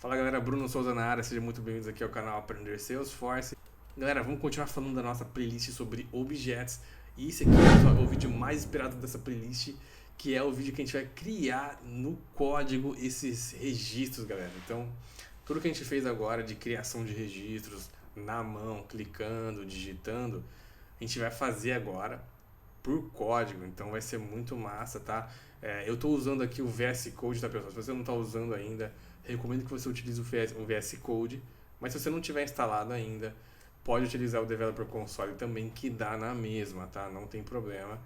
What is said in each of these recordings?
Fala galera, Bruno Souza na área, sejam muito bem-vindos aqui ao canal Aprender Salesforce. Galera, vamos continuar falando da nossa playlist sobre objetos. E esse aqui, pessoal, é o vídeo mais esperado dessa playlist, que é o vídeo que a gente vai criar no código esses registros, galera. Então, tudo que a gente fez agora de criação de registros na mão, clicando, digitando, a gente vai fazer agora por código, então vai ser muito massa, tá? Eu estou usando aqui o VS Code, tá, pessoal? Se você não está usando ainda, recomendo que você utilize o VS Code, mas se você não tiver instalado ainda, pode utilizar o Developer Console também, que dá na mesma, tá? Não tem problema.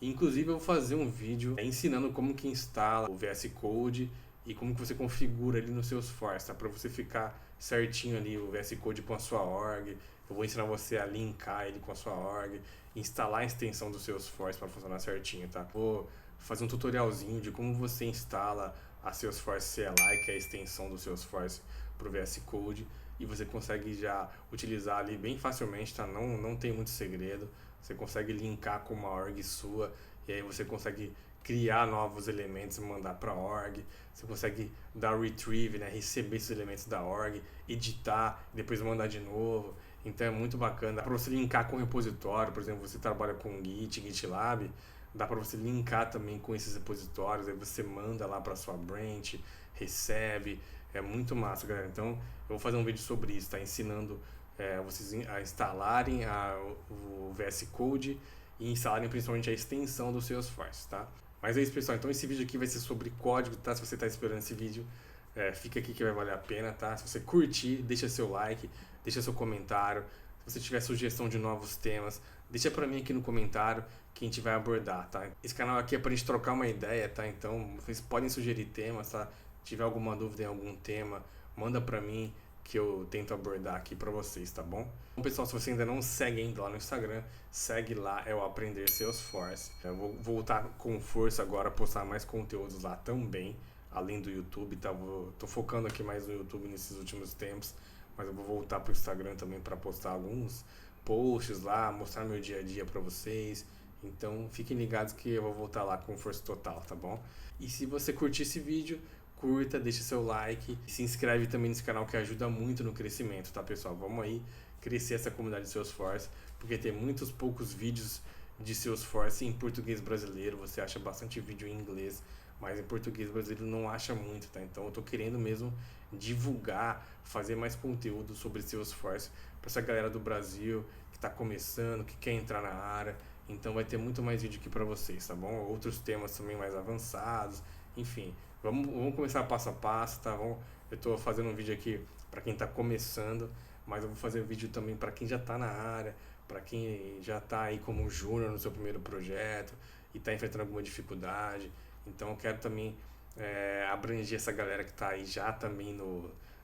Inclusive, eu vou fazer um vídeo ensinando como que instala o VS Code e como que você configura ali no Salesforce, tá? Para você ficar certinho ali o VS Code com a sua org. Eu vou ensinar você a linkar ele com a sua org, instalar a extensão do Salesforce para funcionar certinho, tá? Vou fazer um tutorialzinho de como você instala a Salesforce CLI, que é a extensão do Salesforce para o VS Code, e você consegue já utilizar ali bem facilmente, tá? Não tem muito segredo. Você consegue linkar com uma org sua e aí você consegue criar novos elementos e mandar para a org. Você consegue dar retrieve, né? Receber esses elementos da org, editar, depois mandar de novo. Então é muito bacana. Dá para você linkar com o repositório, por exemplo, você trabalha com Git, GitLab, dá para você linkar também com esses repositórios, aí você manda lá para sua branch, recebe. É muito massa, galera. Então eu vou fazer um vídeo sobre isso, tá? Ensinando vocês a instalarem o VS Code e instalarem principalmente a extensão do Salesforce, tá? Mas é isso, pessoal. Então esse vídeo aqui vai ser sobre código, tá? Se você está esperando esse vídeo, fica aqui que vai valer a pena, tá? Se você curtir, deixa seu like, deixa seu comentário. Se você tiver sugestão de novos temas, deixa pra mim aqui no comentário que a gente vai abordar, tá? Esse canal aqui é pra gente trocar uma ideia, tá? Então vocês podem sugerir temas, tá? Se tiver alguma dúvida em algum tema, manda pra mim que eu tento abordar aqui pra vocês, tá bom? Então, pessoal, se você ainda não segue ainda lá no Instagram, segue lá, é o Aprender Salesforce. Eu vou voltar com força agora a postar mais conteúdos lá também, além do YouTube, tá? Tô focando aqui mais no YouTube nesses últimos tempos, mas eu vou voltar pro Instagram também para postar alguns posts lá, mostrar meu dia a dia pra vocês. Então, fiquem ligados que eu vou voltar lá com força total, tá bom? E se você curtir esse vídeo, curta, deixa seu like e se inscreve também nesse canal que ajuda muito no crescimento, tá, pessoal? Vamos aí crescer essa comunidade de Salesforce, porque tem muitos poucos vídeos de Salesforce em português brasileiro. Você acha bastante vídeo em inglês, mas em português brasileiro não acha muito, tá? Então eu tô querendo mesmo divulgar, fazer mais conteúdo sobre Salesforce para essa galera do Brasil que tá começando, que quer entrar na área. Então vai ter muito mais vídeo aqui para vocês, tá bom? Outros temas também mais avançados, enfim. Vamos começar passo a passo, tá bom? Eu tô fazendo um vídeo aqui para quem tá começando, mas eu vou fazer um vídeo também para quem já tá na área, para quem já tá aí como júnior no seu primeiro projeto e tá enfrentando alguma dificuldade. Então eu quero também abranger essa galera que tá aí já também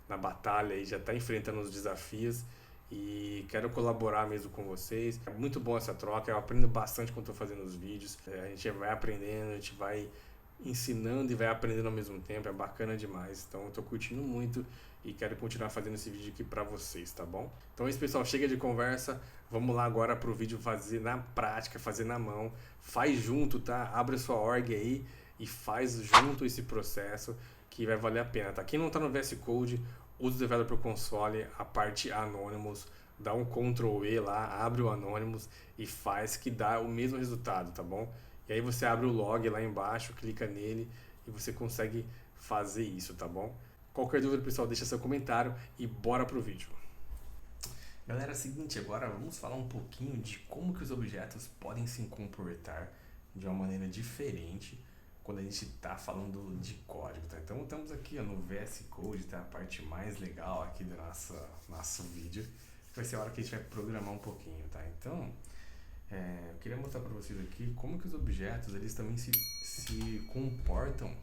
na batalha e já tá enfrentando os desafios. E quero colaborar mesmo com vocês. É muito bom essa troca, eu aprendo bastante quando estou fazendo os vídeos. A gente vai aprendendo, a gente vai ensinando e vai aprendendo ao mesmo tempo, é bacana demais. Então eu tô curtindo muito e quero continuar fazendo esse vídeo aqui pra vocês, tá bom? Então é isso, pessoal, chega de conversa, vamos lá agora pro vídeo fazer na prática, fazer na mão. Faz junto, tá? Abre sua org aí e faz junto esse processo que vai valer a pena, tá? Quem não tá no VS Code, usa o Developer Console, a parte Anonymous, dá um Ctrl E lá, abre o Anonymous e faz que dá o mesmo resultado, tá bom? E aí você abre o log lá embaixo, clica nele e você consegue fazer isso, tá bom? Qualquer dúvida, pessoal, deixa seu comentário e bora pro vídeo. Galera, é o seguinte, agora vamos falar um pouquinho de como que os objetos podem se comportar de uma maneira diferente quando a gente está falando de código, tá? Então estamos aqui no VS Code, tá? A parte mais legal aqui do nosso vídeo. Vai ser a hora que a gente vai programar um pouquinho, tá? Então, eu queria mostrar para vocês aqui como que os objetos eles também se comportam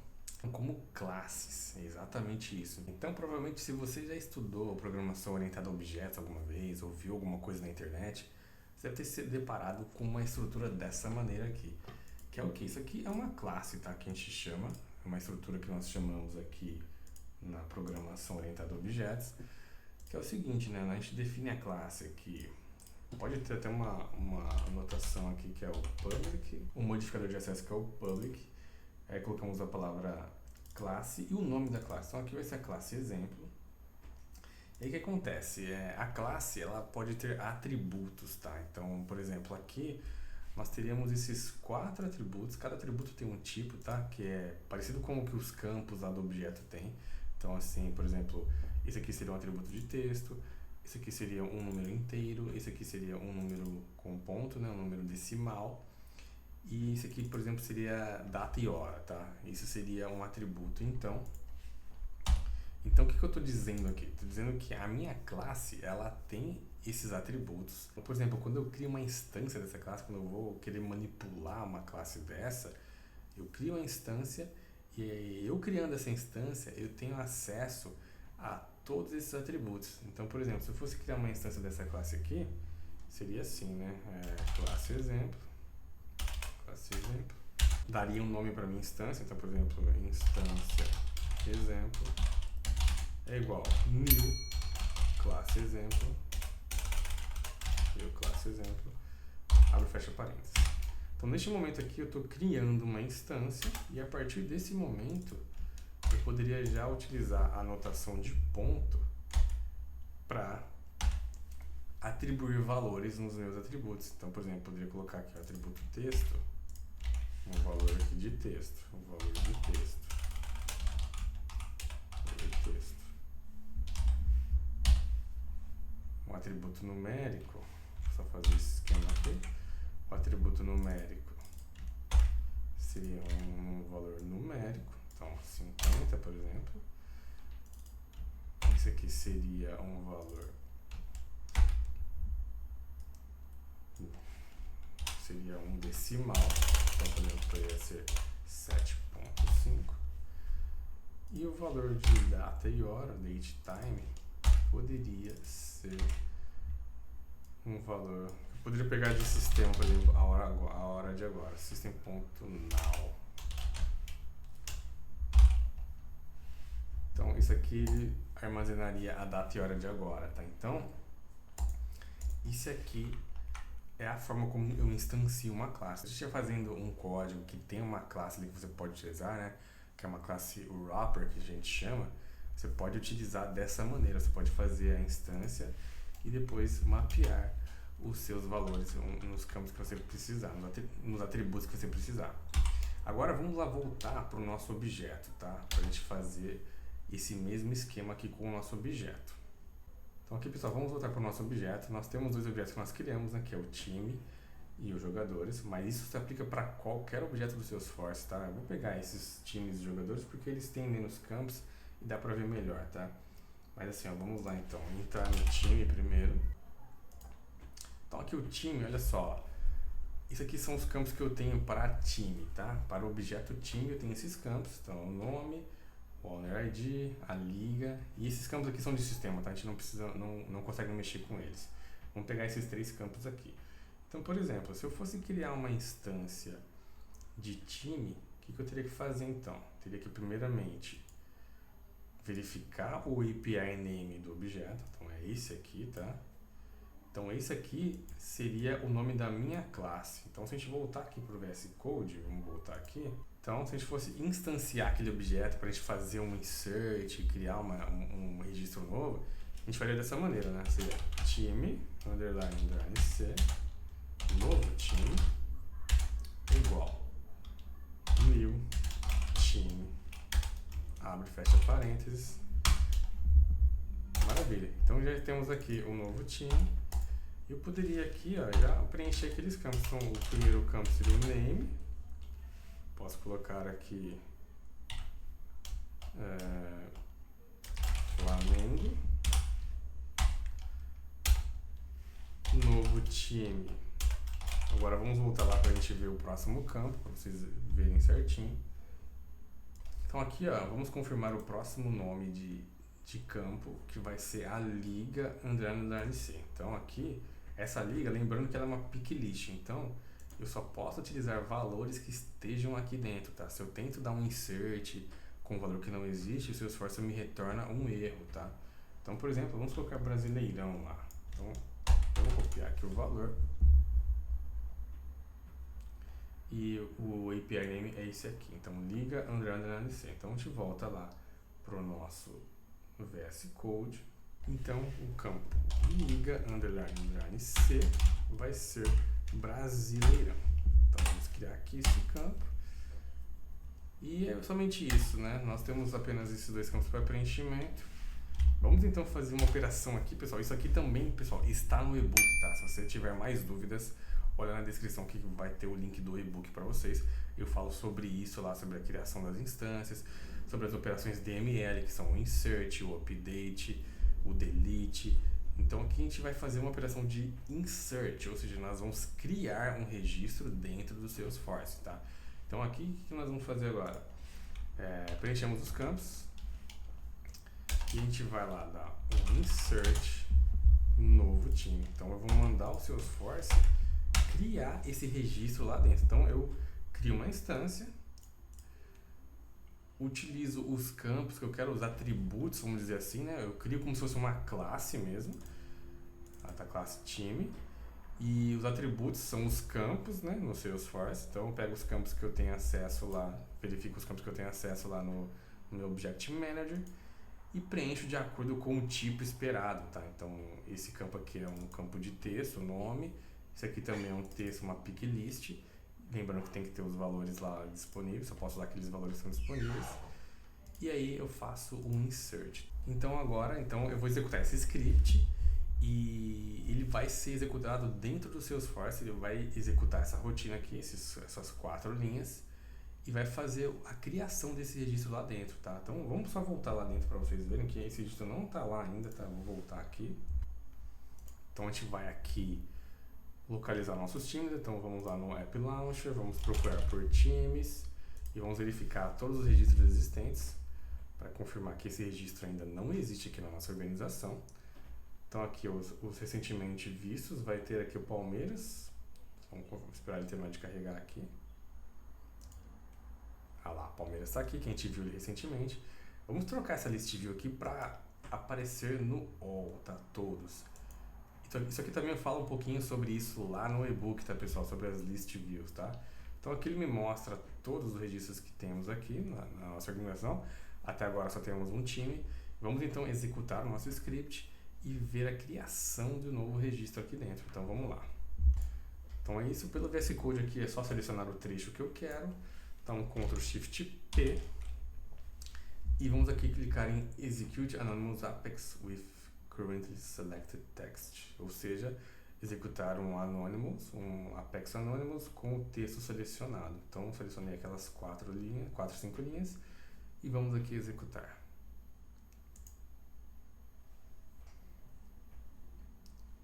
como classes. É exatamente isso. Então, provavelmente, se você já estudou programação orientada a objetos alguma vez, ou viu alguma coisa na internet, você deve ter se deparado com uma estrutura dessa maneira aqui. Que é o que? Isso aqui é uma classe, tá? Que a gente chama, é uma estrutura que nós chamamos aqui na programação orientada a objetos, que é o seguinte, né? A gente define a classe aqui. Pode ter até uma anotação aqui que é o public, o modificador de acesso que é o public, aí colocamos a palavra classe e o nome da classe. Então aqui vai ser a classe exemplo, E aí o que acontece? A classe ela pode ter atributos, tá? Então, por exemplo, aqui nós teríamos esses 4 atributos, cada atributo tem um tipo, tá? Que é parecido com o que os campos lá do objeto tem. Então, assim, por exemplo, esse aqui seria um atributo de texto, esse aqui seria um número inteiro, esse aqui seria um número com ponto, né? Um número decimal. E esse aqui, por exemplo, seria data e hora, tá? Isso seria um atributo. Então, o que eu estou dizendo aqui? Estou dizendo que a minha classe, ela tem esses atributos. Por exemplo, quando eu crio uma instância dessa classe, quando eu vou querer manipular uma classe dessa, eu crio uma instância e eu criando essa instância, eu tenho acesso a todos esses atributos. Então, por exemplo, se eu fosse criar uma instância dessa classe aqui, seria assim, né? Classe exemplo. Daria um nome para minha instância. Então, por exemplo, instância exemplo é igual new classe exemplo, abre e fecha parênteses. Então, neste momento aqui, eu estou criando uma instância e a partir desse momento eu poderia já utilizar a notação de ponto para atribuir valores nos meus atributos. Então, por exemplo, eu poderia colocar aqui o atributo texto, um valor aqui de texto, um atributo numérico, só fazer esse esquema aqui, o atributo numérico seria um valor numérico, então 50, por exemplo. Esse aqui seria um valor, seria um decimal, então por exemplo poderia ser 7.5. E o valor de data e hora, date time, poderia ser um valor. Eu poderia pegar de sistema, por exemplo, a hora de agora, system.now. Então, isso aqui armazenaria a data e hora de agora, tá? Então, isso aqui é a forma como eu instancio uma classe. Se você estiver fazendo um código que tem uma classe ali que você pode utilizar, né? Que é uma classe wrapper, que a gente chama, você pode utilizar dessa maneira. Você pode fazer a instância e depois mapear os seus valores nos campos que você precisar, nos atributos que você precisar. Agora vamos lá voltar para o nosso objeto, tá? Para a gente fazer esse mesmo esquema aqui com o nosso objeto. Então aqui, pessoal, vamos voltar para o nosso objeto. Nós temos dois objetos que nós criamos, né? Que é o time e os jogadores, mas isso se aplica para qualquer objeto do Salesforce, tá? Eu vou pegar esses times e jogadores porque eles têm menos campos e dá para ver melhor, tá? Mas assim, ó, vamos lá então, entrar no time primeiro. Então aqui o time, olha só, isso aqui são os campos que eu tenho para time, tá? Para o objeto time eu tenho esses campos, então o nome, o owner ID, a liga, e esses campos aqui são de sistema, tá? A gente não precisa, não consegue mexer com eles. Vamos pegar esses 3 campos aqui. Então, por exemplo, se eu fosse criar uma instância de time, o que eu teria que fazer então? Teria que primeiramente verificar o API name do objeto, então é esse aqui, tá? Então esse aqui seria o nome da minha classe. Então se a gente voltar aqui para o VS Code, vamos voltar aqui. Então se a gente fosse instanciar aquele objeto para a gente fazer um insert, criar um registro novo, a gente faria dessa maneira, né? Seria time, _c, novo time, igual new time, abre e fecha parênteses. Maravilha. Então já temos aqui um novo time. Eu poderia aqui, ó, já preencher aqueles campos. Então o primeiro campo seria o name. Posso colocar aqui Flamengo. Novo time. Agora vamos voltar lá para a gente ver o próximo campo, para vocês verem certinho. Então aqui, ó, vamos confirmar o próximo nome de campo, que vai ser a liga _c. Então aqui, essa liga, lembrando que ela é uma pick list, então eu só posso utilizar valores que estejam aqui dentro, tá? Se eu tento dar um insert com um valor que não existe, o Salesforce me retorna um erro, tá? Então, por exemplo, vamos colocar Brasileirão lá. Então, eu vou copiar aqui o valor. E o API name é esse aqui. Então, liga _c. Então, a gente volta lá para o nosso VS Code. Então, o campo liga _ C vai ser Brasileirão. Então, vamos criar aqui esse campo. E é somente isso, né? Nós temos apenas esses dois campos para preenchimento. Vamos então fazer uma operação aqui, pessoal. Isso aqui também, pessoal, está no e-book, tá? Se você tiver mais dúvidas, olha na descrição que vai ter o link do e-book para vocês. Eu falo sobre isso lá, sobre a criação das instâncias, sobre as operações DML, que são o insert, o update, o delete. Então aqui a gente vai fazer uma operação de insert, ou seja, nós vamos criar um registro dentro do Salesforce, tá? Então aqui, o que nós vamos fazer agora? Preenchemos os campos e a gente vai lá dar um insert novo time. Então eu vou mandar o Salesforce criar esse registro lá dentro. Então eu crio uma instância, utilizo os campos que eu quero, os atributos, vamos dizer assim, né? Eu crio como se fosse uma classe mesmo, a classe time. E os atributos são os campos, né, no Salesforce. Então eu pego os campos que eu tenho acesso lá, verifico os campos que eu tenho acesso lá no meu Object Manager e preencho de acordo com o tipo esperado, tá? Então esse campo aqui é um campo de texto, o nome. Esse aqui também é um texto, uma pick list. Lembrando que tem que ter os valores lá disponíveis, só posso usar aqueles valores que são disponíveis. E aí eu faço um insert. Então agora eu vou executar esse script. E ele vai ser executado dentro do Salesforce, ele vai executar essa rotina aqui, essas 4 linhas, e vai fazer a criação desse registro lá dentro, tá? Então vamos só voltar lá dentro para vocês verem que esse registro não está lá ainda, tá? Vou voltar aqui. Então a gente vai aqui localizar nossos times, então vamos lá no App Launcher, vamos procurar por times e vamos verificar todos os registros existentes para confirmar que esse registro ainda não existe aqui na nossa organização. Então aqui os recentemente vistos, vai ter aqui o Palmeiras. Vamos esperar ele terminar de carregar aqui. Ah lá, o Palmeiras está aqui, que a gente viu ele recentemente. Vamos trocar essa list view aqui para aparecer no all, tá? Todos. Então, isso aqui também eu falo um pouquinho sobre isso lá no e-book, tá, pessoal? Sobre as list views, tá? Então aqui ele me mostra todos os registros que temos aqui na nossa organização. Até agora só temos um time. Vamos então executar o nosso script e ver a criação de um novo registro aqui dentro. Então vamos lá. Então é isso, pelo VS Code aqui é só selecionar o trecho que eu quero. Então Ctrl Shift P e vamos aqui clicar em Execute Anonymous Apex with Currently Selected Text, ou seja, executar um Apex Anonymous com o texto selecionado. Então selecionei aquelas 4, 5 linhas e vamos aqui executar.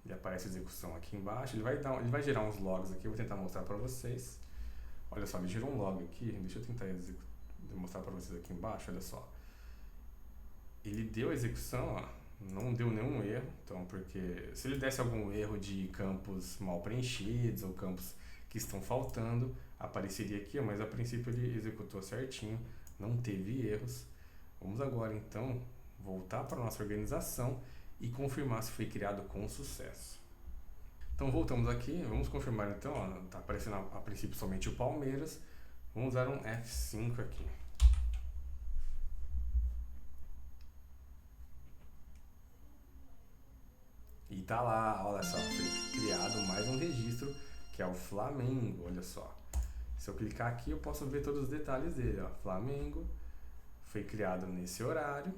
Ele aparece a execução aqui embaixo, ele vai gerar uns logs aqui, eu vou tentar mostrar para vocês. Olha só, ele gerou um log aqui, deixa eu tentar mostrar para vocês aqui embaixo, olha só. Ele deu a execução, ó, não deu nenhum erro, então porque se ele desse algum erro de campos mal preenchidos ou campos que estão faltando, apareceria aqui, mas a princípio ele executou certinho, não teve erros. Vamos agora então voltar para a nossa organização e confirmar se foi criado com sucesso. Então voltamos aqui, vamos confirmar então, está aparecendo a princípio somente o Palmeiras, vamos usar um F5 aqui. E tá lá, olha só, foi criado mais um registro que é o Flamengo, olha só. Se eu clicar aqui eu posso ver todos os detalhes dele, ó. Flamengo foi criado nesse horário.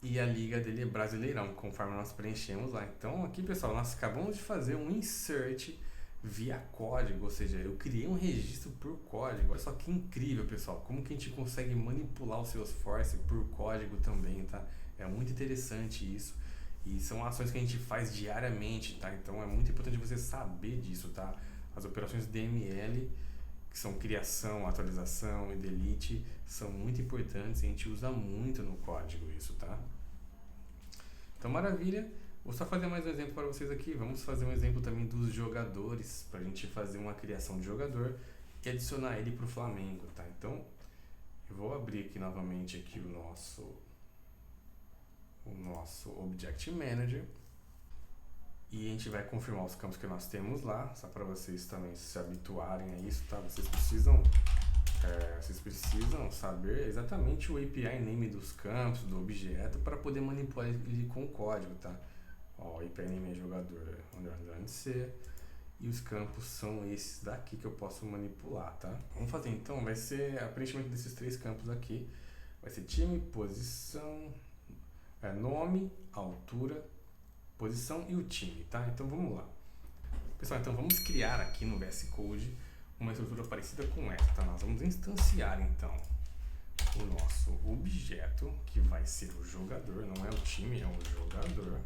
E a liga dele é Brasileirão, conforme nós preenchemos lá. Então aqui, pessoal, nós acabamos de fazer um insert via código, ou seja, eu criei um registro por código. Olha só que incrível, pessoal, como que a gente consegue manipular o Salesforce por código também, tá? É muito interessante isso. E são ações que a gente faz diariamente, tá? Então é muito importante você saber disso, tá? As operações DML, que são criação, atualização e delete, são muito importantes e a gente usa muito no código isso, tá? Então, maravilha. Vou só fazer mais um exemplo para vocês aqui. Vamos fazer um exemplo também dos jogadores, para a gente fazer uma criação de jogador e adicionar ele para o Flamengo, tá? Então, eu vou abrir aqui novamente aqui o nosso Object Manager e a gente vai confirmar os campos que nós temos lá, só para vocês também se habituarem a isso, tá? Vocês precisam Vocês precisam saber exatamente o API name dos campos, do objeto, para poder manipular ele com o código, tá? Ó, o API name é jogador _C, e os campos são esses daqui que eu posso manipular, tá? Vamos fazer então, vai ser aparentemente desses 3 campos aqui, vai ser time, posição, nome, altura, posição e o time, tá? Então vamos lá. Pessoal, então vamos criar aqui no VS Code uma estrutura parecida com essa, tá? Nós vamos instanciar então o nosso objeto, que vai ser o jogador, não é o time, é o jogador.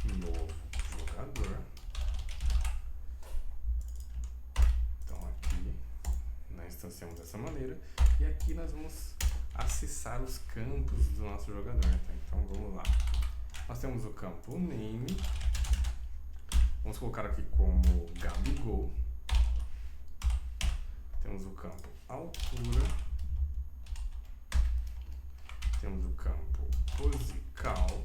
Novo jogador. Então aqui nós instanciamos dessa maneira e aqui nós vamos acessar os campos do nosso jogador, tá? Então vamos lá. Nós temos o campo name, vamos colocar aqui como Gabigol. Temos o campo altura, temos o campo posical,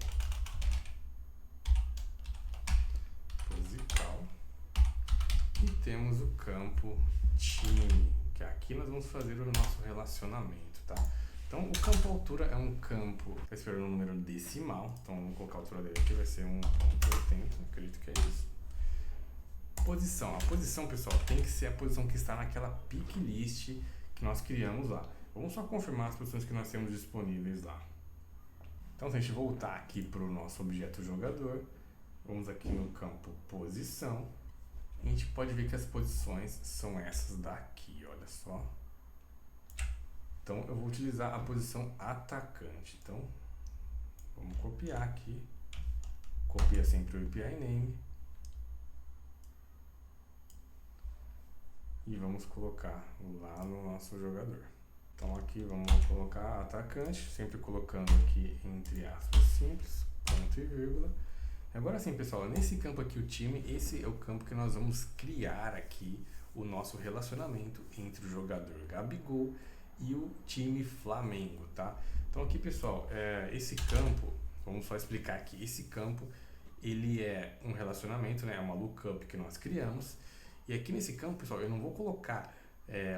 e temos o campo time, que aqui nós vamos fazer o nosso relacionamento, tá? Então, o campo altura é um campo, está esperando um número decimal, então vamos colocar a altura dele aqui, vai ser 1.80, acredito que é isso. Posição, a posição, pessoal, tem que ser a posição que está naquela pick list que nós criamos lá. Vamos só confirmar as posições que nós temos disponíveis lá. Então, se a gente voltar aqui para o nosso objeto jogador, vamos aqui no campo posição, a gente pode ver que as posições são essas daqui, olha só. Então eu vou utilizar a posição atacante. Então vamos copiar aqui, copia sempre o API name e vamos colocar lá no nosso jogador. Então aqui vamos colocar atacante, sempre colocando aqui entre aspas simples, ponto e vírgula. Agora sim, pessoal, nesse campo aqui, o time, esse é o campo que nós vamos criar aqui o nosso relacionamento entre o jogador Gabigol e o time Flamengo, tá? Então aqui, pessoal, esse campo, vamos só explicar aqui, esse campo, ele é um relacionamento, né? É uma lookup que nós criamos, e aqui nesse campo, pessoal, eu não vou colocar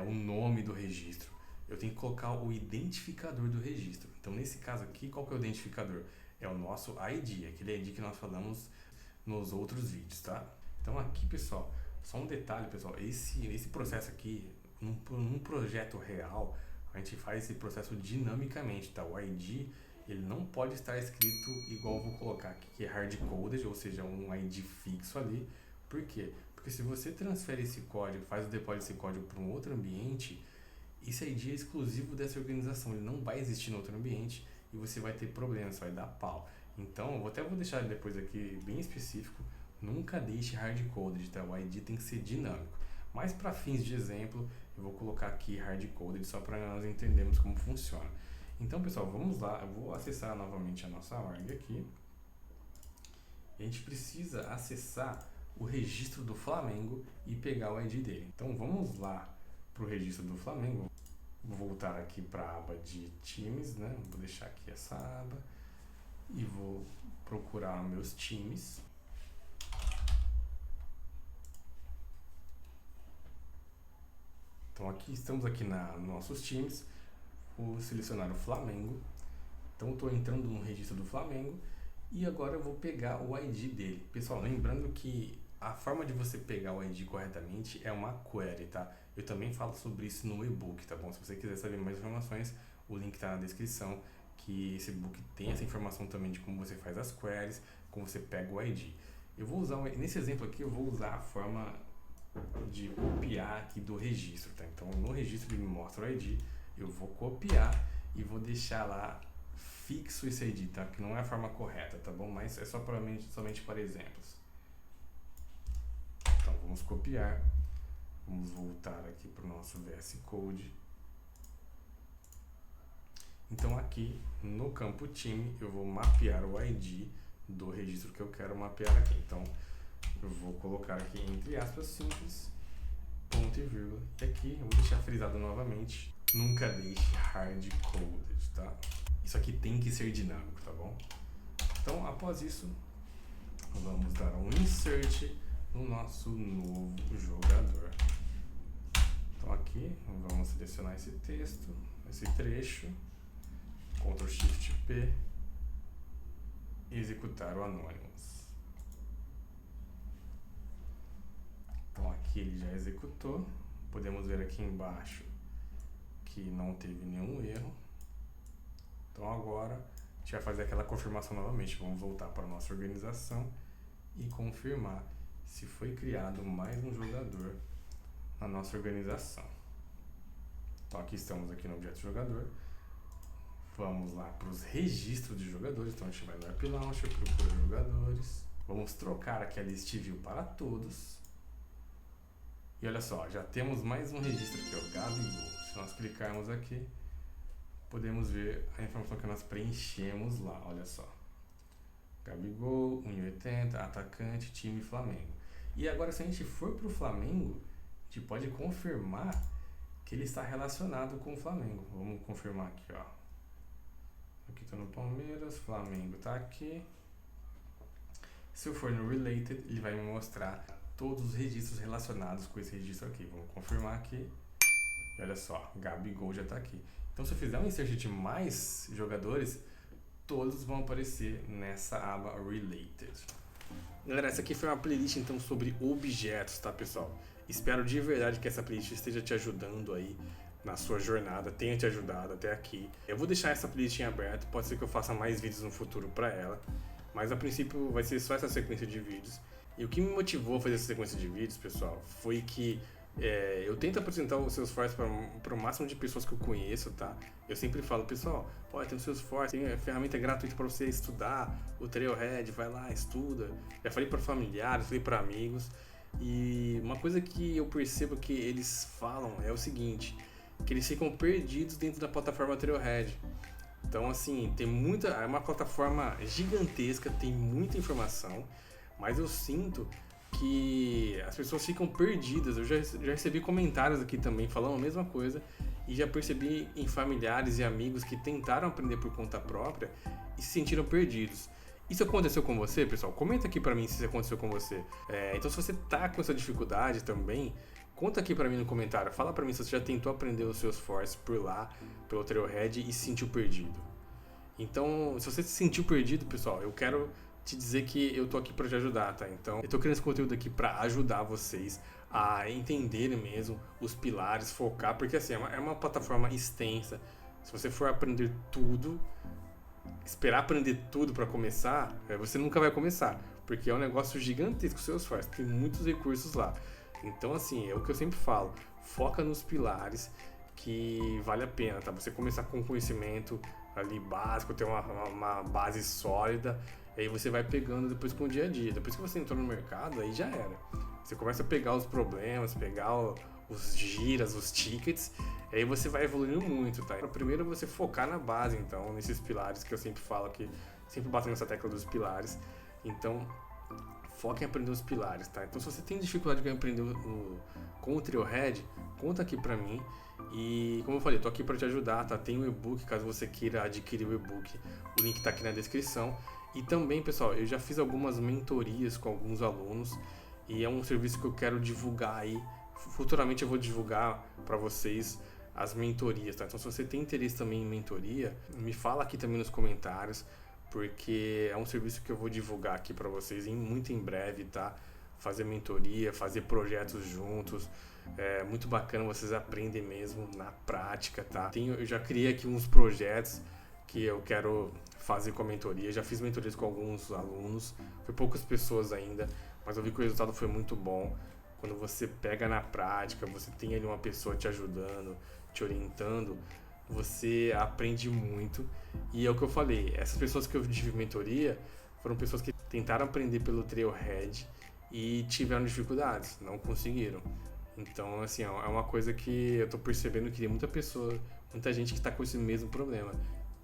o nome do registro, eu tenho que colocar o identificador do registro. Então nesse caso aqui, qual que é o identificador? É o nosso ID, aquele ID que nós falamos nos outros vídeos, tá? Então aqui, pessoal, só um detalhe, pessoal, esse processo aqui, num projeto real, a gente faz esse processo dinamicamente, tá? O ID, ele não pode estar escrito igual eu vou colocar aqui, que é hard-coded, ou seja, um ID fixo ali. Por quê? Porque se você transfere esse código, faz o deploy desse código para um outro ambiente, esse ID é exclusivo dessa organização, ele não vai existir no outro ambiente, e você vai ter problemas, vai dar pau. Então, eu vou deixar depois aqui bem específico, nunca deixe hard-coded, tá? O ID tem que ser dinâmico. Mas para fins de exemplo, eu vou colocar aqui hard-coded só para nós entendermos como funciona. Então, pessoal, vamos lá, eu vou acessar novamente a nossa org aqui. E a gente precisa acessar o registro do Flamengo e pegar o ID dele. Então, vamos lá para o registro do Flamengo. Vou voltar aqui para a aba de times, né? Vou deixar aqui essa aba e vou procurar meus times. Então aqui estamos aqui nos nossos times, vou selecionar o Flamengo. Então estou entrando no registro do Flamengo e agora eu vou pegar o ID dele. Pessoal, lembrando que a forma de você pegar o ID corretamente é uma query, tá? Eu também falo sobre isso no e-book, tá bom? Se você quiser saber mais informações, o link está na descrição, que esse e-book tem essa informação também de como você faz as queries, como você pega o ID. Eu vou usar, nesse exemplo aqui, eu vou usar a forma de copiar aqui do registro, tá? Então, no registro ele me mostra o ID, eu vou copiar e vou deixar lá fixo esse ID, tá? Que não é a forma correta, tá bom? Mas é só somente para exemplos. Então, vamos copiar. Vamos voltar aqui para o nosso VS Code. Então aqui no campo time eu vou mapear o ID do registro que eu quero mapear aqui. Então eu vou colocar aqui entre aspas simples, ponto e vírgula. E aqui eu vou deixar frisado novamente, nunca deixe hard-coded, tá? Isso aqui tem que ser dinâmico, tá bom? Então após isso, vamos dar um insert no nosso novo jogador. Então aqui, vamos selecionar esse texto, esse trecho, Ctrl Shift P, e executar o Anonymous. Então aqui ele já executou, podemos ver aqui embaixo que não teve nenhum erro. Então agora a gente vai fazer aquela confirmação novamente, vamos voltar para a nossa organização e confirmar se foi criado mais um jogador na nossa organização. Então aqui estamos aqui no objeto jogador, vamos lá para os registros de jogadores, então a gente vai no App Launcher, procura jogadores, vamos trocar aqui a List View para todos, e olha só, já temos mais um registro aqui, o Gabigol. Se nós clicarmos aqui, podemos ver a informação que nós preenchemos lá, olha só. Gabigol, 1,80, atacante, time Flamengo. E agora se a gente for para o Flamengo, a gente pode confirmar que ele está relacionado com o Flamengo. Vamos confirmar aqui, ó. Aqui está no Palmeiras, Flamengo está aqui. Se eu for no Related, ele vai me mostrar todos os registros relacionados com esse registro aqui. Vamos confirmar aqui. E olha só, Gabigol já está aqui. Então se eu fizer um insert de mais jogadores, todos vão aparecer nessa aba Related. Galera, essa aqui foi uma playlist então sobre objetos, tá pessoal? Espero de verdade que essa playlist esteja te ajudando aí na sua jornada, tenha te ajudado até aqui. Eu vou deixar essa playlist em aberto, pode ser que eu faça mais vídeos no futuro para ela, mas a princípio vai ser só essa sequência de vídeos. E o que me motivou a fazer essa sequência de vídeos, pessoal, foi que eu tento apresentar o Salesforce para o máximo de pessoas que eu conheço, tá? Eu sempre falo, pessoal, tem o Salesforce, tem ferramenta gratuita para você estudar, o Trailhead, vai lá, estuda. Já falei para familiares, falei para amigos. E uma coisa que eu percebo que eles falam é o seguinte, que eles ficam perdidos dentro da plataforma Trailhead. Então, assim, é uma plataforma gigantesca, tem muita informação, mas eu sinto que as pessoas ficam perdidas. Eu já recebi comentários aqui também falando a mesma coisa e já percebi em familiares e amigos que tentaram aprender por conta própria e se sentiram perdidos. Isso aconteceu com você, pessoal? Comenta aqui pra mim se isso aconteceu com você. Então se você tá com essa dificuldade também, conta aqui pra mim no comentário. Fala pra mim se você já tentou aprender o Salesforce por lá, pelo Trailhead e se sentiu perdido. Então, se você se sentiu perdido, pessoal, eu quero te dizer que eu tô aqui para te ajudar, tá? Então, eu tô criando esse conteúdo aqui para ajudar vocês a entenderem mesmo os pilares, focar, porque assim, é uma plataforma extensa. Se você for aprender tudo, esperar aprender tudo para começar, você nunca vai começar, porque é um negócio gigantesco o Salesforce, tem muitos recursos lá. Então, assim, é o que eu sempre falo, foca nos pilares que vale a pena, tá? Você começar com conhecimento ali básico, ter uma base sólida, aí você vai pegando depois com o dia a dia. Depois que você entrou no mercado, aí já era. Você começa a pegar os problemas, pegar os giras, os tickets, aí você vai evoluindo muito, tá? Primeiro você focar na base, então, nesses pilares que eu sempre falo aqui, sempre bato nessa tecla dos pilares. Então, foca em aprender os pilares, tá? Então, se você tem dificuldade de aprender com o Trailhead, conta aqui pra mim. E como eu falei, tô aqui para te ajudar, tá? Tem o e-book, caso você queira adquirir o e-book, o link tá aqui na descrição. E também, pessoal, eu já fiz algumas mentorias com alguns alunos e é um serviço que eu quero divulgar aí. Futuramente eu vou divulgar para vocês as mentorias, tá? Então, se você tem interesse também em mentoria, me fala aqui também nos comentários, porque é um serviço que eu vou divulgar aqui para vocês muito em breve, tá? Fazer mentoria, fazer projetos juntos. É muito bacana, vocês aprendem mesmo na prática, tá? Eu já criei aqui uns projetos que eu quero fazer com a mentoria. Já fiz mentorias com alguns alunos, foi poucas pessoas ainda, mas eu vi que o resultado foi muito bom. Quando você pega na prática, você tem ali uma pessoa te ajudando, te orientando, você aprende muito. E é o que eu falei, essas pessoas que eu tive mentoria foram pessoas que tentaram aprender pelo Trailhead e tiveram dificuldades, não conseguiram. Então, assim, é uma coisa que eu tô percebendo que tem muita gente que tá com esse mesmo problema.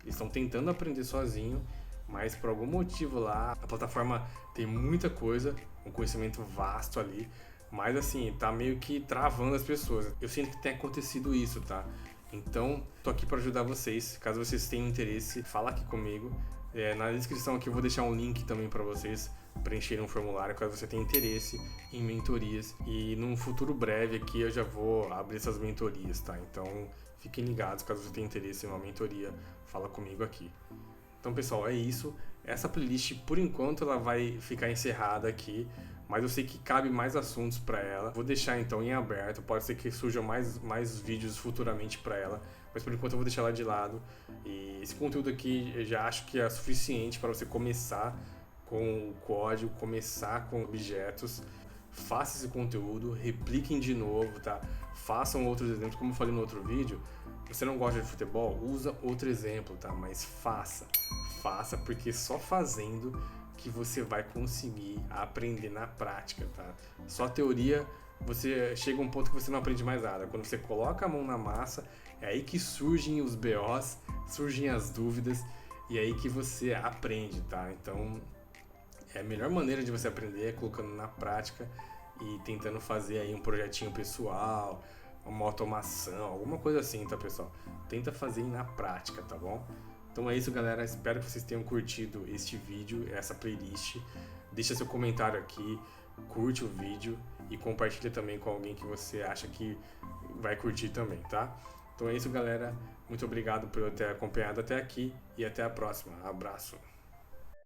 Eles estão tentando aprender sozinho, mas por algum motivo lá, a plataforma tem muita coisa, um conhecimento vasto ali, mas assim, tá meio que travando as pessoas. Eu sinto que tem acontecido isso, tá? Então, tô aqui para ajudar vocês. Caso vocês tenham interesse, fala aqui comigo. Na descrição aqui eu vou deixar um link também para vocês preencherem um formulário caso você tenha interesse em mentorias. E num futuro breve aqui eu já vou abrir essas mentorias, tá? Então fiquem ligados, caso você tenha interesse em uma mentoria, fala comigo aqui. Então pessoal, é isso. Essa playlist por enquanto ela vai ficar encerrada aqui, mas eu sei que cabe mais assuntos para ela. Vou deixar então em aberto, pode ser que surjam mais vídeos futuramente para ela, mas por enquanto eu vou deixar ela de lado. E esse conteúdo aqui eu já acho que é suficiente para você começar com o código, começar com objetos. Faça esse conteúdo, repliquem de novo, tá? Façam outros exemplos, como eu falei no outro vídeo. Você não gosta de futebol? Usa outro exemplo, tá? Mas faça, porque só fazendo que você vai conseguir aprender na prática, tá? Só teoria, você chega a um ponto que você não aprende mais nada. Quando você coloca a mão na massa, é aí que surgem os BOs, surgem as dúvidas, e é aí que você aprende, tá? Então, a melhor maneira de você aprender é colocando na prática e tentando fazer aí um projetinho pessoal, uma automação, alguma coisa assim, tá, pessoal? Tenta fazer na prática, tá bom? Então é isso, galera. Espero que vocês tenham curtido este vídeo, essa playlist. Deixa seu comentário aqui, curte o vídeo e compartilha também com alguém que você acha que vai curtir também, tá? Então é isso, galera. Muito obrigado por ter acompanhado até aqui e até a próxima. Abraço.